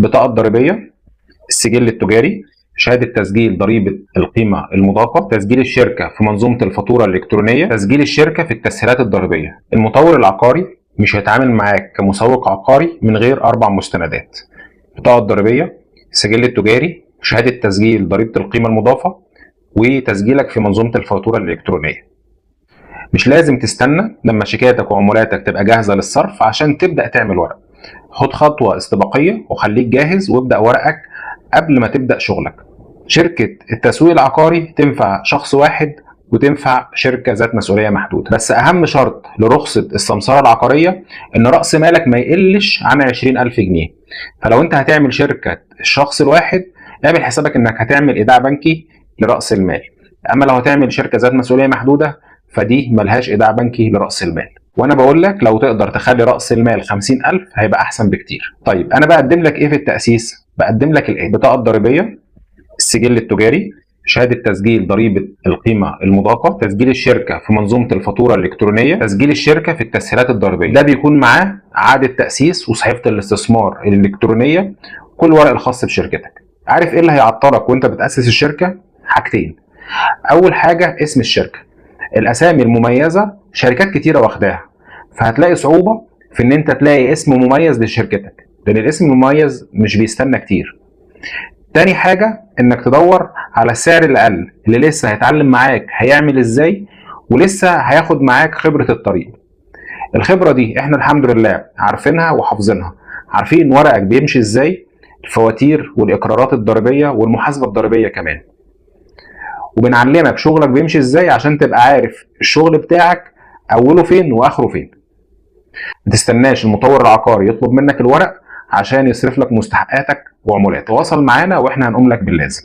البطاقة الضريبية، السجل التجاري، شهادة تسجيل ضريبة القيمة المضافة، تسجيل الشركة في منظومة الفاتورة الإلكترونية، تسجيل الشركة في التسهيلات الضريبية. المطور العقاري مش هيتعامل معاك كمسوق عقاري من غير 4 مستندات: البطاقة الضريبية، السجل التجاري، شهادة تسجيل ضريبة القيمة المضافة، وتسجيلك في منظومة الفاتورة الإلكترونية. مش لازم تستنى لما شيكاتك وعمولاتك تبقى جاهزة للصرف عشان تبدأ تعمل ورق. خد خطوة استباقية وخليك جاهز وابدأ ورقك قبل ما تبدأ شغلك. شركة التسويق العقاري تنفع شخص واحد وتنفع شركة ذات مسؤولية محدودة، بس أهم شرط لرخصة السمسرة العقارية إن رأس مالك ما يقلش عن 20,000 جنيه. فلو أنت هتعمل شركة الشخص الواحد اعمل حسابك إنك هتعمل إيداع بنكي لرأس المال، أما لو هتعمل شركة ذات مسؤولية محدودة فدي ملهاش إيداع بنكي لرأس المال. وانا بقول لك لو تقدر تخلي رأس المال 50,000 هيبقى احسن بكتير. طيب انا بقدم لك ايه في التأسيس؟ بقدم لك البطاقة الضريبية، السجل التجاري، شهادة تسجيل ضريبة القيمة المضافة، تسجيل الشركة في منظومة الفاتورة الإلكترونية، تسجيل الشركة في التسهيلات الضريبية. ده بيكون معاه عقد التأسيس وصحيفة الاستثمار الإلكترونية، كل ورق الخاص بشركتك. عارف ايه اللي هيعطلك وانت بتأسس الشركة؟ حاجتين. اول حاجة اسم الشركة. الاسامي المميزة شركات كتيرة واخداها، فهتلاقي صعوبة في ان انت تلاقي اسم مميز لشركتك، لان الاسم المميز مش بيستنى كتير. تاني حاجة انك تدور على السعر الاقل اللي لسه هيتعلم معاك هيعمل ازاي ولسه هياخد معاك خبرة الطريق. الخبرة دي احنا الحمد لله عارفينها وحافظينها، عارفين ورقك بيمشي ازاي، الفواتير والاقرارات الضريبية والمحاسبة الضريبية كمان، وبنعلمك شغلك بيمشي ازاي عشان تبقى عارف الشغل بتاعك اوله فين واخره فين. ما تستناش المطور العقاري يطلب منك الورق عشان يصرف لك مستحقاتك وعمولات. تواصل معانا واحنا هنقوم لك باللازم.